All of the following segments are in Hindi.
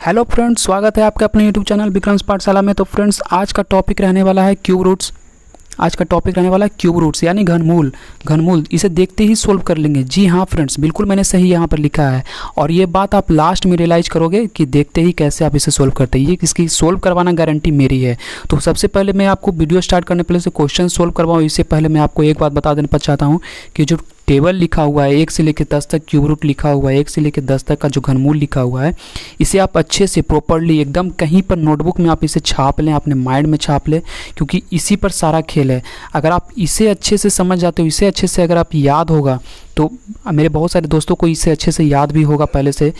हेलो फ्रेंड्स, स्वागत है आपका अपने यूट्यूब चैनल विक्रम्स पाठशाला में। तो फ्रेंड्स, आज का टॉपिक रहने वाला है क्यूब रूट्स। आज का टॉपिक रहने वाला है क्यूब रूट्स यानी घनमूल। इसे देखते ही सोल्व कर लेंगे। जी हाँ फ्रेंड्स, बिल्कुल मैंने सही यहाँ पर लिखा है और ये बात आप लास्ट में रियलाइज़ करोगे कि देखते ही कैसे आप इसे सोल्व करते हैं। ये इसकी सोल्व करवाना गारंटी मेरी है। तो सबसे पहले मैं आपको वीडियो स्टार्ट करने पहले से क्वेश्चन सोल्व करवाऊँ इससे पहले मैं आपको एक बात बता देना चाहता हूँ कि जो टेबल लिखा हुआ है 1 से लेकर 10 तक, क्यूब रूट लिखा हुआ है 1 से लेकर 10 तक का जो घनमूल लिखा हुआ है, इसे आप अच्छे से प्रॉपरली एकदम कहीं पर नोटबुक में आप इसे छाप लें, अपने माइंड में छाप लें, क्योंकि इसी पर सारा खेल है। अगर आप इसे अच्छे से समझ जाते हो, इसे अच्छे से अगर आप याद होगा, तो मेरे बहुत सारे दोस्तों को इसे अच्छे से याद भी होगा, पहले से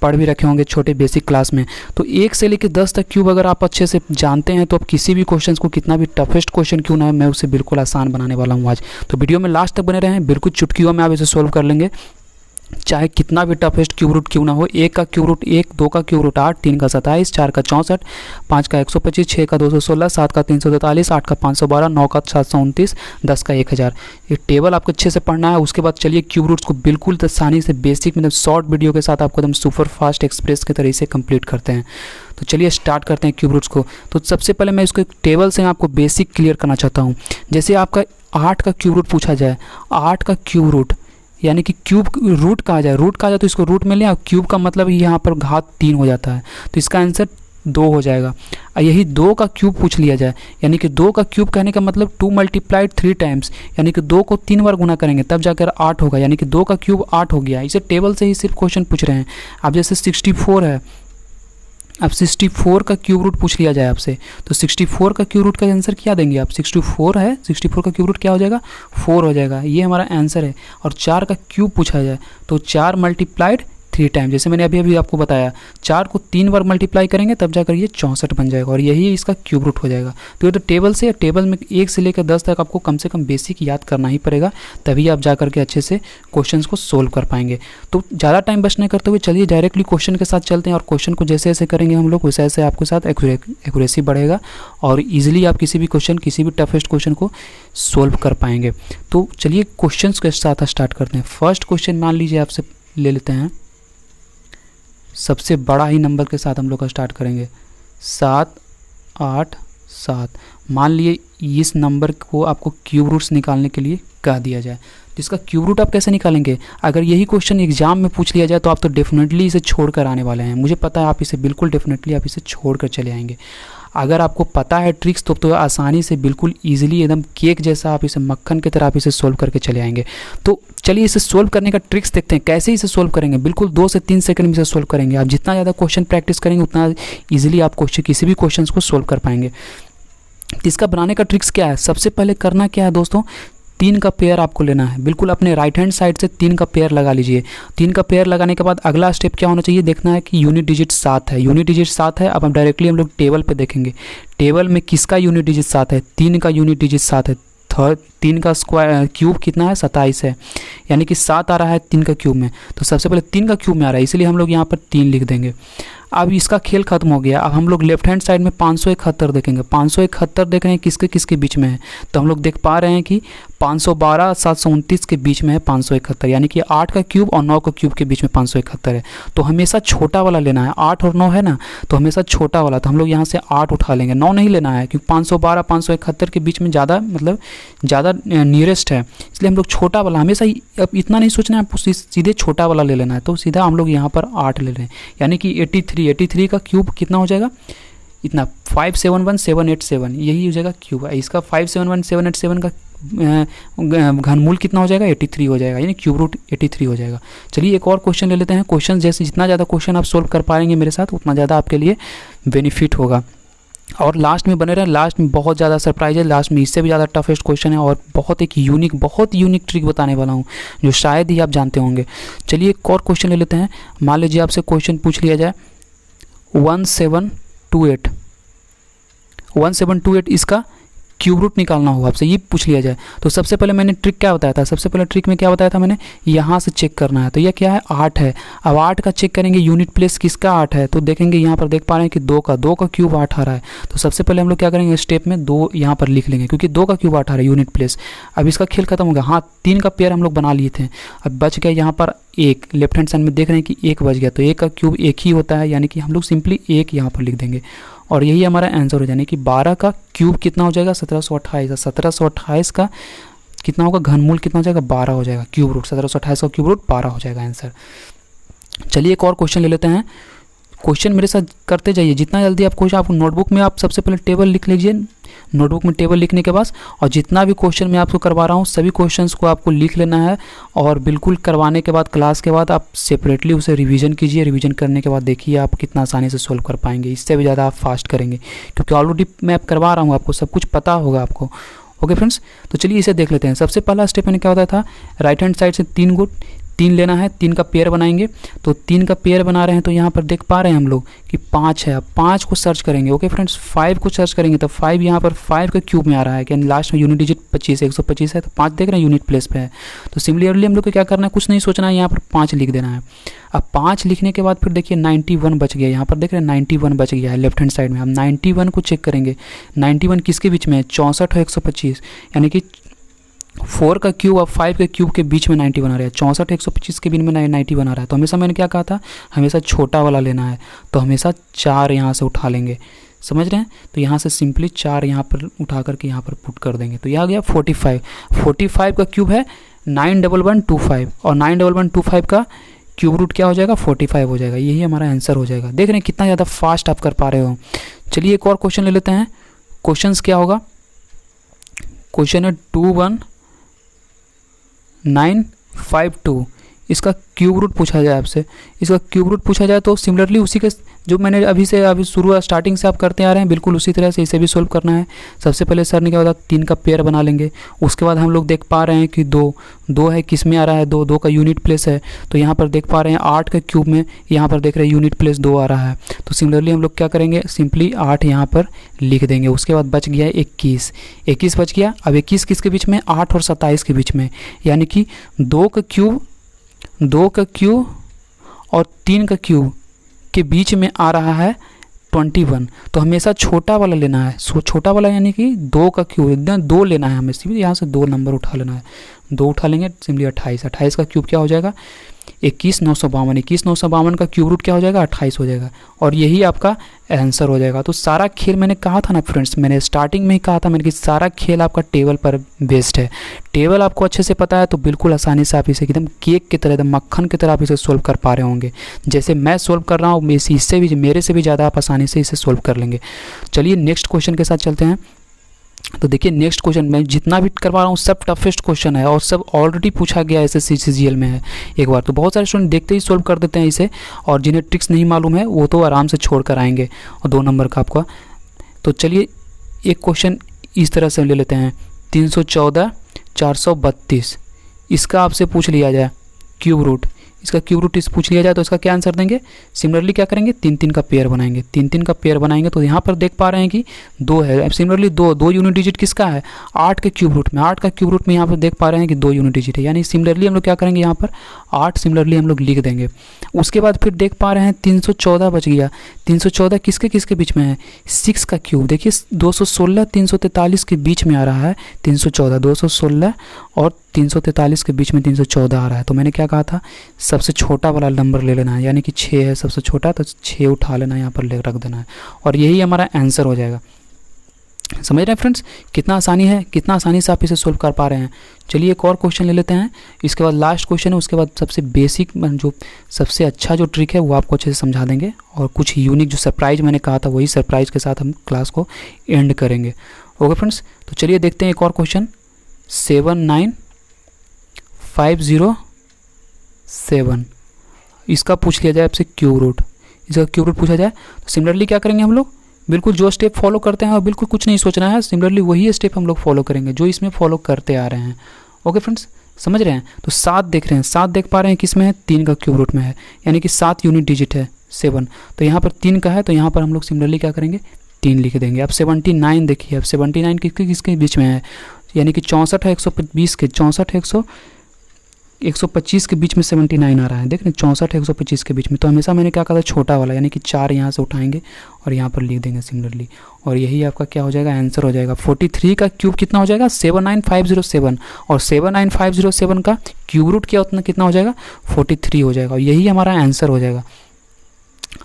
पढ़ भी रखे होंगे छोटे बेसिक क्लास में। तो 1 से लेकर 10 तक क्यूब अगर आप अच्छे से जानते हैं तो आप किसी भी क्वेश्चन को, कितना भी टफेस्ट क्वेश्चन क्यों ना है, मैं उसे बिल्कुल आसान बनाने वाला हूँ आज। तो वीडियो में लास्ट तक बने रहें, बिल्कुल चुटकियों में आप इसे सोल्व कर लेंगे, चाहे कितना भी टफेस्ट क्यूब रूट क्यों ना हो। 1 का क्यूब रूट 1, 2 का क्यूब रूट 8, 3 का 27, 4 का 64, 5 का 125, 6 का 216, 7 का 343, 8 का 512, 9 का 729, 10 का 1000। ये टेबल आपको अच्छे से पढ़ना है। उसके बाद चलिए क्यूब रूट्स को बिल्कुल आसानी से बेसिक मतलब शॉर्ट वीडियो के साथ आपको एकदम सुपर फास्ट एक्सप्रेस के तरीके से कंप्लीट करते हैं। तो चलिए स्टार्ट करते हैं क्यूब रूट्स को। तो सबसे पहले मैं इसको एक टेबल से आपको बेसिक क्लियर करना चाहता हूँ। जैसे आपका 8 का क्यूब रूट पूछा जाए, 8 का क्यूब रूट यानी कि क्यूब रूट कहा जाए, तो इसको रूट में लें और क्यूब का मतलब यहाँ पर घात 3 हो जाता है, तो इसका आंसर 2 हो जाएगा। यही 2 का क्यूब पूछ लिया जाए, यानी कि 2 का क्यूब कहने का मतलब 2 × 3 टाइम्स, यानी कि 2 को 3 बार गुना करेंगे तब जाकर 8 होगा, यानी कि 2 का क्यूब 8 हो गया। इसे टेबल से ही सिर्फ क्वेश्चन पूछ रहे हैं। अब जैसे 64 है, अब 64 का क्यूब रूट पूछ लिया जाए आपसे, तो 64 का क्यूब रूट का आंसर क्या देंगे आप? 64 है, 64 का क्यूब रूट क्या हो जाएगा? 4 हो जाएगा। ये हमारा आंसर है। और 4 का क्यूब पूछा जाए तो 4 × 3 टाइम, जैसे मैंने अभी आपको बताया, 4 को 3 बार मल्टीप्लाई करेंगे तब जाकर ये 64 बन जाएगा और यही इसका क्यूब रूट हो जाएगा। तो ये तो टेबल से, टेबल में 1 से लेकर 10 तक आपको कम से कम बेसिक याद करना ही पड़ेगा, तभी आप जा करके अच्छे से क्वेश्चंस को सोल्व कर पाएंगे। तो ज़्यादा टाइम वेस्ट नहीं करते हुए चलिए डायरेक्टली क्वेश्चन के साथ चलते हैं और क्वेश्चन को जैसे जैसे करेंगे हम लोग वैसे वैसे आपके साथ एक्यूरेसी बढ़ेगा और ईजिली आप किसी भी क्वेश्चन, किसी भी टफेस्ट क्वेश्चन को सोल्व कर पाएंगे। तो चलिए क्वेश्चन के साथ स्टार्ट करते हैं। फर्स्ट क्वेश्चन मान लीजिए आपसे ले लेते हैं, सबसे बड़ा ही नंबर के साथ हम लोग का स्टार्ट करेंगे, 7, 8, 7। मान लिए इस नंबर को आपको क्यूब रूट्स निकालने के लिए कह दिया जाए, तो इसका क्यूब रूट आप कैसे निकालेंगे? अगर यही क्वेश्चन एग्जाम में पूछ लिया जाए तो आप तो डेफिनेटली इसे छोड़ कर आने वाले हैं। मुझे पता है आप इसे बिल्कुल डेफिनेटली आप इसे छोड़ कर चले आएंगे। अगर आपको पता है ट्रिक्स तो आसानी से बिल्कुल ईजिली एकदम केक जैसा आप इसे, मक्खन की तरह आप इसे सोल्व करके चले आएंगे। तो चलिए इसे सोल्व करने का ट्रिक्स देखते हैं, कैसे इसे सोल्व करेंगे। बिल्कुल 2 से 3 सेकंड में इसे सोल्व करेंगे। आप जितना ज़्यादा क्वेश्चन प्रैक्टिस करेंगे उतना ईजिली आप किसी भी क्वेश्चन को सोल्व कर पाएंगे। इसका बनाने का ट्रिक्स क्या है? सबसे पहले करना क्या है दोस्तों, 3 का पेयर आपको लेना है। बिल्कुल अपने राइट हैंड साइड से 3 का पेयर लगा लीजिए। 3 का पेयर लगाने के बाद अगला स्टेप क्या होना चाहिए, देखना है कि यूनिट डिजिट 7 है। यूनिट डिजिट 7 है। अब हम डायरेक्टली हम लोग टेबल पे देखेंगे, टेबल में किसका यूनिट डिजिट 7 है? 3 का यूनिट डिजिट 7 है। 3 का स्क्वायर क्यूब कितना है? 27 है, यानी कि 7 आ रहा है 3 का क्यूब में। तो सबसे पहले 3 का क्यूब में आ रहा है, इसलिए हम लोग यहाँ पर 3 लिख देंगे। अब इसका खेल खत्म हो गया। अब हम लोग लेफ्ट हैंड साइड में 571 देखेंगे। 571 देख रहे हैं किसके किसके बीच में है, तो हम लोग देख पा रहे हैं कि 512 729 के बीच में है 571, यानी कि 8 का क्यूब और 9 का क्यूब के बीच में 571 है। तो हमेशा छोटा वाला लेना है। 8 और 9 है ना, तो हमेशा छोटा वाला, तो हम लोग यहाँ से 8 उठा लेंगे, 9 नहीं लेना है, क्योंकि 512 571 के बीच में ज़्यादा मतलब ज़्यादा नियरेस्ट है, इसलिए हम लोग छोटा वाला हमेशा ही। अब इतना नहीं सोचना है, आपको सीधे छोटा वाला ले लेना है। तो सीधा हम लोग यहाँ पर 8 ले रहे हैं, यानी कि 83 का क्यूब कितना हो जाएगा? इतना 571787, यही हो जाएगा क्यूब। इसका 571787 का घनमूल कितना हो जाएगा? 83 हो जाएगा, यानी क्यूब रूट 83 हो जाएगा। चलिए एक और क्वेश्चन ले लेते हैं। क्वेश्चन जैसे जितना ज़्यादा क्वेश्चन आप सोल्व कर पाएंगे मेरे साथ उतना ज़्यादा आपके लिए बेनिफिट होगा। और लास्ट में बने रहे, लास्ट में बहुत ज़्यादा सरप्राइज है, लास्ट में इससे भी ज़्यादा टफेस्ट क्वेश्चन है और बहुत यूनिक ट्रिक बताने वाला हूँ जो शायद ही आप जानते होंगे। चलिए एक और क्वेश्चन ले लेते हैं। मान लीजिए आपसे क्वेश्चन पूछ लिया जाए 1728 इसका क्यूब रूट निकालना हो आपसे, ये पूछ लिया जाए। तो सबसे पहले मैंने ट्रिक क्या बताया था? सबसे पहले ट्रिक में क्या बताया था मैंने? यहाँ से चेक करना है। तो यह क्या है? 8 है। अब 8 का चेक करेंगे, यूनिट प्लेस किसका 8 है, तो देखेंगे यहाँ पर देख पा रहे हैं कि 2 का क्यूब 8 आ रहा है। तो सबसे पहले हम लोग क्या करेंगे, स्टेप में 2 यहाँ पर लिख लेंगे, क्योंकि 2 का क्यूब 8 आ रहा है यूनिट प्लेस। अब इसका खेल खत्म हो गया। हाँ, 3 का पेयर हम लोग बना लिए थे, अब बच गया यहाँ पर एक, लेफ्ट हैंड साइड में देख रहे हैं कि एक बच गया, तो एक का क्यूब एक ही होता है, यानी कि हम लोग सिंपली एक यहाँ पर लिख देंगे और यही हमारा आंसर हो जाने कि 12 का क्यूब कितना हो जाएगा 1728। 1728 का कितना होगा घनमूल कितना हो जाएगा 12 हो जाएगा, क्यूब रूट 1728 का क्यूब रूट 12 हो जाएगा आंसर। चलिए एक और क्वेश्चन ले लेते हैं। क्वेश्चन मेरे साथ करते जाइए, जितना जल्दी आप क्वेश्चन, आप नोटबुक में आप सबसे पहले टेबल लिख लीजिए, नोटबुक में टेबल लिखने के बाद और जितना भी क्वेश्चन मैं आपको करवा रहा हूँ सभी क्वेश्चंस को आपको लिख लेना है और बिल्कुल करवाने के बाद क्लास के बाद आप सेपरेटली उसे रिवीजन कीजिए। रिवीजन करने के बाद देखिए आप कितना आसानी से सोल्व कर पाएंगे, इससे भी ज़्यादा आप फास्ट करेंगे क्योंकि ऑलरेडी मैं करवा रहा हूँ, आपको सब कुछ पता होगा आपको। ओके फ्रेंड्स, तो चलिए इसे देख लेते हैं। सबसे पहला स्टेप मैंने क्या होता था, राइट हैंड साइड से 3 लेना है, 3 का पेयर बनाएंगे। तो 3 का पेयर बना रहे हैं तो यहाँ पर देख पा रहे हैं हम लोग कि 5 है। अब 5 को सर्च करेंगे। ओके फ्रेंड्स, 5 को सर्च करेंगे तो 5 यहाँ पर 5 का क्यूब में आ रहा है, यानी लास्ट में यूनिट डिजिट 25 125 है, तो 5 देख रहे हैं यूनिट प्लेस पे है। तो सिमिलरली हम लोग को क्या करना है, कुछ नहीं सोचना है, यहाँ पर 5 लिख देना है। अब 5 लिखने के बाद फिर देखिए 91 बच गया, यहाँ पर देख रहे हैं 91 बच गया है लेफ्ट हैंड साइड में। हम 91 को चेक करेंगे, 91 किसके बीच में है, 64 और 125, यानी कि 4 का क्यूब और 5 के क्यूब के बीच में 91 आ रहा है, 64 125 के बीच में 91 आ रहा है। तो हमेशा मैंने क्या कहा था, हमेशा छोटा वाला लेना है, तो हमेशा 4 यहाँ से उठा लेंगे, समझ रहे हैं। तो यहाँ से सिंपली 4 यहाँ पर उठा करके यहाँ पर पुट कर देंगे, तो यह आ गया 45। 45 का क्यूब है 91125 और 91125 का क्यूब रूट क्या हो जाएगा 45 हो जाएगा, यही हमारा आंसर हो जाएगा। देख रहे हैं कितना ज़्यादा फास्ट आप कर पा रहे हो। चलिए एक और क्वेश्चन ले लेते हैं। क्वेश्चन क्या होगा, क्वेश्चन है 21952, इसका क्यूब रूट पूछा जाए आपसे, इसका क्यूब रूट पूछा जाए तो सिमिलरली उसी के जो मैंने अभी शुरू स्टार्टिंग से आप करते आ रहे हैं बिल्कुल उसी तरह से इसे भी सोल्व करना है। सबसे पहले सर ने क्या होता 3 का पेयर बना लेंगे, उसके बाद हम लोग देख पा रहे हैं कि 2 है, किस में आ रहा है 2 का यूनिट प्लेस है, तो यहाँ पर देख पा रहे हैं 8 के क्यूब में यहाँ पर देख रहे हैं यूनिट प्लेस 2 आ रहा है। तो सिमिलरली हम लोग क्या करेंगे, सिंपली 8 यहाँ पर लिख देंगे। उसके बाद बच गया 21 बच गया। अब 21 किसके बीच में, 8 और 27 के बीच में, यानी कि 2 का क्यूब और 3 का क्यूब के बीच में आ रहा है 21। तो हमेशा छोटा वाला लेना है, छोटा वाला यानी कि 2 का क्यूब एकदम 2 लेना है, हमें सिर्फ यहाँ से 2 नंबर उठा लेना है, 2 उठा लेंगे सिंपली 28 का क्यूब क्या हो जाएगा 21,952 का क्यूब रूट क्या हो जाएगा 28 हो जाएगा और यही आपका आंसर हो जाएगा। तो सारा खेल मैंने कहा था ना फ्रेंड्स, मैंने स्टार्टिंग में ही कहा था मैंने कि सारा खेल आपका टेबल पर बेस्ड है। टेबल आपको अच्छे से पता है तो बिल्कुल आसानी से आप इसे एकदम केक की तरह, एकदम मक्खन की तरह आप इसे सोल्व कर पा रहे होंगे। जैसे मैं सोल्व कर रहा हूँ इससे भी मेरे से भी ज़्यादा आप आसानी से इसे सोल्व कर लेंगे। चलिए नेक्स्ट क्वेश्चन के साथ चलते हैं। तो देखिए नेक्स्ट क्वेश्चन मैं जितना भी करवा रहा हूँ सब टफेस्ट क्वेश्चन है और सब ऑलरेडी पूछा गया एसएससी सीजीएल में है एक बार, तो बहुत सारे स्टूडेंट देखते ही सोल्व कर देते हैं इसे और जिन्हें ट्रिक्स नहीं मालूम है वो तो आराम से छोड़ कर आएंगे और 2 नंबर का आपका। तो चलिए एक क्वेश्चन इस तरह से ले लेते हैं, 314 432 इसका आपसे पूछ लिया जाए क्यूब रूट, इसका क्यूब रूट इस पूछ लिया जाए तो इसका क्या आंसर देंगे। सिमिलरली क्या करेंगे 3 का पेयर बनाएंगे, 3 का पेयर बनाएंगे तो यहाँ पर देख पा रहे हैं कि 2 है। सिमिलरली 2 यूनिट डिजिट किसका है 8 के क्यूब रूट में, 8 का क्यूब रूट में यहाँ पर देख पा रहे हैं कि 2 यूनिट डिजिट है, यानी सिमिलरली हम लोग क्या करेंगे यहाँ पर 8 सिमिलरली हम लोग लिख देंगे। उसके बाद फिर देख पा रहे हैं 314 बच गया, 314 किसके बीच में है 6 का क्यूब, देखिए 216 343 के बीच में आ रहा है 314, 216 और 343 के बीच में 314 आ रहा है। तो मैंने क्या कहा था सबसे छोटा वाला नंबर ले लेना है, यानी कि 6 है सबसे छोटा, तो 6 उठा लेना है यहाँ पर रख देना है और यही हमारा आंसर हो जाएगा। समझ रहे हैं फ्रेंड्स कितना आसानी है, कितना आसानी से आप इसे सोल्व कर पा रहे हैं। चलिए एक और क्वेश्चन ले लेते हैं, इसके बाद लास्ट क्वेश्चन है, उसके बाद सबसे बेसिक जो सबसे अच्छा जो ट्रिक है वो आपको अच्छे से समझा देंगे और कुछ यूनिक जो सरप्राइज मैंने कहा था वही सरप्राइज के साथ हम क्लास को एंड करेंगे। ओके फ्रेंड्स, तो चलिए देखते हैं एक और क्वेश्चन 79507 इसका पूछ लिया जाए आपसे क्यूब रूट, इसका क्यूब रूट पूछा जाए तो सिमिलरली क्या करेंगे हम लोग बिल्कुल जो स्टेप फॉलो करते हैं और बिल्कुल कुछ नहीं सोचना है, सिमिलरली वही स्टेप हम लोग फॉलो करेंगे जो इसमें फॉलो करते आ रहे हैं। ओके फ्रेंड्स, समझ रहे हैं। तो 7 देख रहे हैं, 7 देख पा रहे हैं किस में है 3 का क्यूब रूट में है, यानी कि 7 यूनिट डिजिट है 7, तो यहाँ पर 3 का है तो यहाँ पर हम लोग सिमिलरली क्या करेंगे 3 लिख देंगे। अब 79 देखिए, अब 79 किसके बीच में है, यानी कि 64 है 120 के, 64 है 125 के बीच में 79 आ रहा है, देख रहे 64 125 के बीच में। तो हमेशा मैंने क्या कहा था, छोटा वाला, यानी कि 4 यहाँ से उठाएंगे और यहाँ पर लिख देंगे सिमिलरली, और यही आपका क्या हो जाएगा, आंसर हो जाएगा। 43 का क्यूब कितना हो जाएगा, 79507, और 79507 का क्यूब रूट क्या उतना कितना हो जाएगा, 43 हो जाएगा, और यही हमारा आंसर हो जाएगा।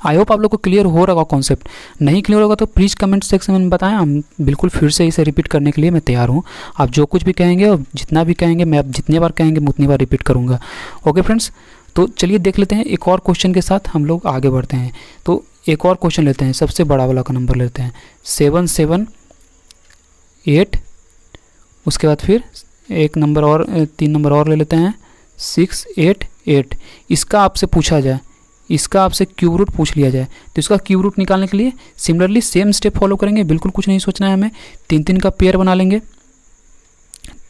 आई होप आप लोग को क्लियर हो रहा होगा कॉन्सेप्ट। नहीं क्लियर होगा तो प्लीज़ कमेंट सेक्शन में बताएं, हम बिल्कुल फिर से इसे रिपीट करने के लिए मैं तैयार हूँ। आप जो कुछ भी कहेंगे और जितना भी कहेंगे, मैं आप जितने बार कहेंगे मैं उतनी बार रिपीट करूँगा। ओके फ्रेंड्स, तो चलिए देख लेते हैं एक और क्वेश्चन के साथ हम लोग आगे बढ़ते हैं। तो एक और क्वेश्चन लेते हैं, सबसे बड़ा वाला का नंबर लेते हैं 778, उसके बाद फिर एक नंबर और 3 नंबर और ले लेते हैं 688। इसका आपसे पूछा जाए, इसका आपसे क्यूब रूट पूछ लिया जाए, तो इसका क्यूब रूट निकालने के लिए सिमिलरली सेम स्टेप फॉलो करेंगे, बिल्कुल कुछ नहीं सोचना है हमें। 3 का पेयर बना लेंगे,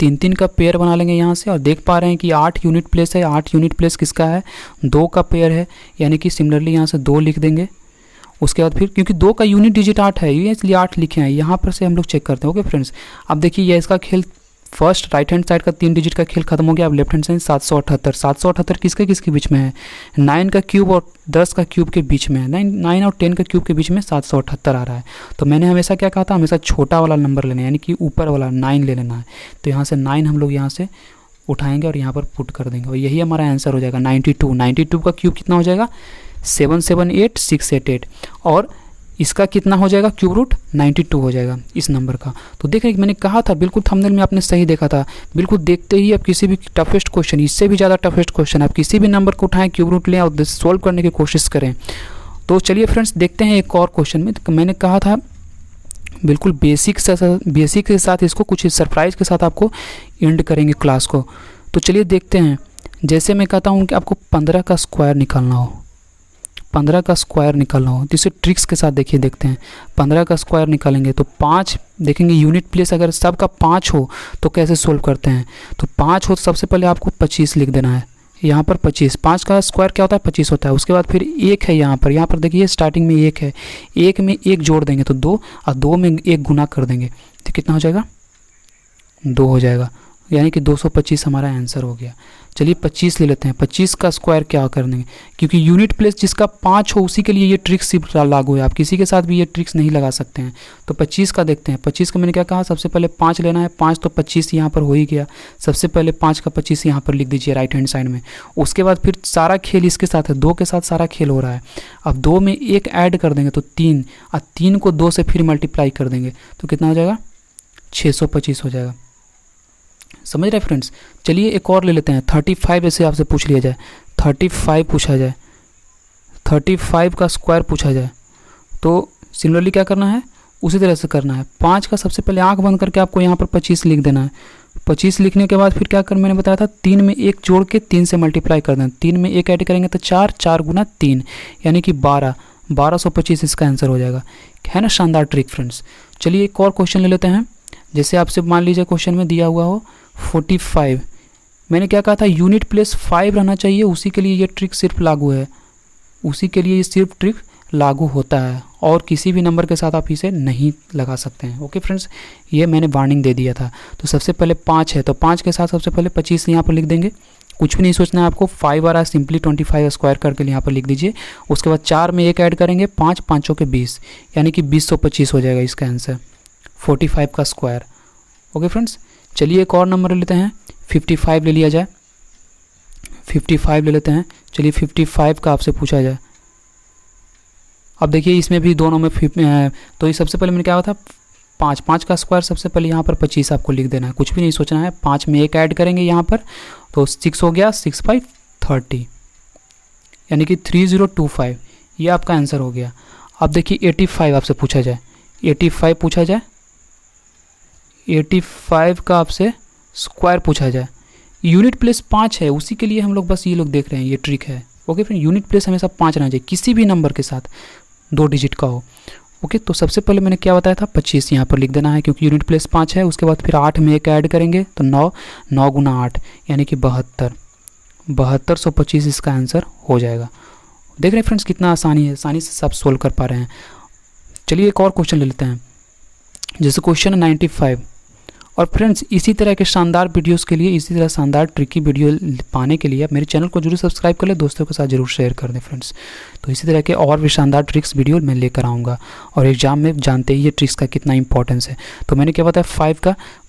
3 का पेयर बना लेंगे यहाँ से, और देख पा रहे हैं कि 8 यूनिट प्लेस है। 8 यूनिट प्लेस किसका है, 2 का पेयर है, यानी कि सिमिलरली यहाँ से 2 लिख देंगे। उसके बाद फिर क्योंकि 2 का यूनिट डिजिट 8 है, ये इसलिए 8 लिखे हैं। यहाँ पर से हम लोग चेक करते हैं। ओके फ्रेंड्स, अब देखिए ये इसका खेल फर्स्ट राइट हैंड साइड का 3 डिजिट का खेल खत्म हो गया। अब लेफ्ट हैंड साइड 778। 778 किसके बीच में है, 9 का क्यूब और 10 का क्यूब के बीच में है। 9 और 10 का क्यूब के बीच में 778 आ रहा है। तो मैंने हमेशा क्या कहा था, हमेशा छोटा वाला नंबर लेना है, यानी कि ऊपर वाला 9 ले लेना है। तो यहाँ से 9 हम लोग यहाँ से उठाएंगे और यहाँ पर पुट कर देंगे, और यही हमारा आंसर हो जाएगा 92। 92 का क्यूब कितना हो जाएगा, 778688, और इसका कितना हो जाएगा, क्यूब रूट 92 हो जाएगा इस नंबर का। तो देख रहे मैंने कहा था, बिल्कुल थंबनेल में आपने सही देखा था। बिल्कुल देखते ही आप किसी भी टफेस्ट क्वेश्चन, इससे भी ज़्यादा टफेस्ट क्वेश्चन, आप किसी भी नंबर को उठाएं, क्यूब रूट लें और सॉल्व करने की कोशिश करें। तो चलिए फ्रेंड्स देखते हैं एक और क्वेश्चन में। तो मैंने कहा था बिल्कुल बेसिक के साथ इसको कुछ सरप्राइज के साथ आपको एंड करेंगे क्लास को। तो चलिए देखते हैं। जैसे मैं कहता हूँ कि आपको 15 का स्क्वायर निकालना हो, 15 का स्क्वायर निकालना हो, तो इसे ट्रिक्स के साथ देखिए, देखते हैं। 15 का स्क्वायर निकालेंगे तो 5 देखेंगे यूनिट प्लेस, अगर सबका 5 हो तो कैसे सोल्व करते हैं। तो 5 हो तो सबसे पहले आपको 25 लिख देना है, यहाँ पर 25। 5 का स्क्वायर क्या होता है, 25 होता है। उसके बाद फिर 1 है यहाँ पर देखिए स्टार्टिंग में 1 है, 1 में 1 जोड़ देंगे तो 2, और 2 में 1 गुना कर देंगे तो कितना हो जाएगा, 2 हो जाएगा, यानी कि 225 हमारा आंसर हो गया। चलिए 25 ले लेते हैं। 25 का स्क्वायर क्या कर देंगे, क्योंकि यूनिट प्लेस जिसका 5 हो उसी के लिए ये ट्रिक्स सिर्फ लागू है, आप किसी के साथ भी ये ट्रिक्स नहीं लगा सकते हैं। तो 25 का देखते हैं। 25 का मैंने क्या कहा, सबसे पहले 5 लेना है। 5 तो 25 यहाँ पर हो ही गया, सबसे पहले 5 का 25 यहाँ पर लिख दीजिए राइट हैंड साइड में। उसके बाद फिर सारा खेल इसके साथ है, 2 के साथ सारा खेल हो रहा है। अब 2 में 1 ऐड कर देंगे तो 3, और 3 को 2 से फिर मल्टीप्लाई कर देंगे तो कितना हो जाएगा, 625 हो जाएगा। समझ रहे फ्रेंड्स। चलिए एक और ले लेते हैं। 35 ऐसे आपसे पूछ लिया जाए, 35 पूछा जाए, 35 का स्क्वायर पूछा जाए, तो सिमिलरली क्या करना है, उसी तरह से करना है। 5 का सबसे पहले आंख बंद करके आपको यहाँ पर 25 लिख देना है। 25 लिखने के बाद फिर क्या कर, मैंने बताया था 3 में 1 जोड़ के 3 से मल्टीप्लाई कर देना। 3 में 1 ऐड करेंगे तो 4, 4 गुना 3 यानी कि 12, 1225 इसका आंसर हो जाएगा। है ना शानदार ट्रिक फ्रेंड्स। चलिए एक और क्वेश्चन ले लेते हैं। जैसे आपसे मान लीजिए क्वेश्चन में दिया हुआ हो 45, मैंने क्या कहा था, यूनिट प्लेस 5 रहना चाहिए, उसी के लिए ये ट्रिक सिर्फ लागू है, उसी के लिए ये सिर्फ ट्रिक लागू होता है, और किसी भी नंबर के साथ आप इसे नहीं लगा सकते हैं। ओके फ्रेंड्स, ये मैंने वार्निंग दे दिया था। तो सबसे पहले 5 है, तो 5 के साथ सबसे पहले 25 यहाँ पर लिख देंगे, कुछ भी नहीं सोचना है आपको। 5 आ रहा है, सिंपली 25 स्क्वायर करके यहाँ पर लिख दीजिए। उसके बाद 4 में 1 ऐड करेंगे, 5 5 के 20 यानी कि 2025 हो जाएगा इसका आंसर, 45 का स्क्वायर। ओके फ्रेंड्स, चलिए एक और नंबर ले लेते हैं। 55 ले लिया जाए, 55 ले लेते हैं। चलिए 55 का आपसे पूछा जाए। अब देखिए इसमें भी दोनों में तो ये सबसे पहले मैंने क्या कहा था, 5 का स्क्वायर सबसे पहले यहाँ पर 25 आपको लिख देना है, कुछ भी नहीं सोचना है। 5 में 1 ऐड करेंगे यहाँ पर तो 6 हो गया, 6 5 30 यानी कि 3025, ये आपका आंसर हो गया। अब देखिए 85 आपसे पूछा जाए, 85 पूछा जाए, 85 का आपसे स्क्वायर पूछा जाए। यूनिट प्लेस 5 है, उसी के लिए हम लोग बस ये लोग देख रहे हैं, ये ट्रिक है। ओके फ्रेंड, यूनिट प्लेस हमेशा 5 रहना चाहिए, किसी भी नंबर के साथ 2 डिजिट का हो। ओके, तो सबसे पहले मैंने क्या बताया था, 25 यहाँ पर लिख देना है क्योंकि यूनिट प्लेस 5 है। उसके बाद फिर 8 में 1 ऐड करेंगे तो 9, 9 गुना 8 यानी कि 72, 7225 इसका आंसर हो जाएगा। देख रहे हैं फ्रेंड्स कितना आसानी है, आसानी से सब सोल्व कर पा रहे हैं। चलिए एक और क्वेश्चन ले लेते हैं। जैसे क्वेश्चन 95 और फ्रेंड्स इसी तरह के शानदार वीडियोस के लिए, इसी तरह शानदार ट्रिकी वीडियो पाने के लिए आप मेरे चैनल को जरूर सब्सक्राइब कर ले, दोस्तों के साथ जरूर शेयर कर दें फ्रेंड्स। तो इसी तरह के और भी शानदार ट्रिक्स वीडियो मैं लेकर आऊँगा। और एग्जाम में जानते ही ये ट्रिक्स का कितना इंपॉर्टेंस है। तो मैंने क्या बताया,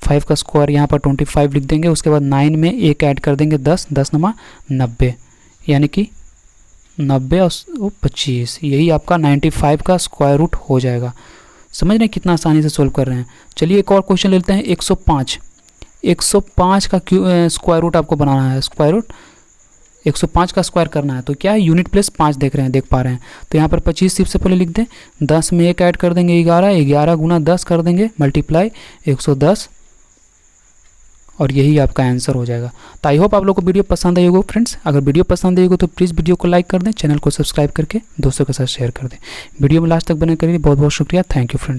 5 का स्क्वायर यहाँ पर 25 लिख देंगे, उसके बाद 9 में 1 ऐड कर देंगे 10, 10 नमा 90, यानी कि 90 और 25, यही आपका 95 का स्क्वायर रूट हो जाएगा। समझ रहे हैं कितना आसानी से सोल्व कर रहे हैं। चलिए एक और क्वेश्चन लेते हैं। 105 का स्क्वायर रूट आपको बनाना है। स्क्वायर रूट 105 का स्क्वायर करना है तो क्या है, यूनिट प्लस 5 देख पा रहे हैं। तो यहाँ पर 25 सबसे पहले लिख दें, 10 में 1 ऐड कर देंगे 11, 11 गुना 10 कर देंगे मल्टीप्लाई 110, और यही आपका आंसर हो जाएगा। तो आई होप आप लोग को वीडियो पसंद आई होगा फ्रेंड्स। अगर वीडियो पसंद आई होगा तो प्लीज़ वीडियो को लाइक कर दें, चैनल को सब्सक्राइब करके दोस्तों के साथ शेयर कर दें। वीडियो में लास्ट तक बने के लिए बहुत बहुत शुक्रिया। Thank you friends.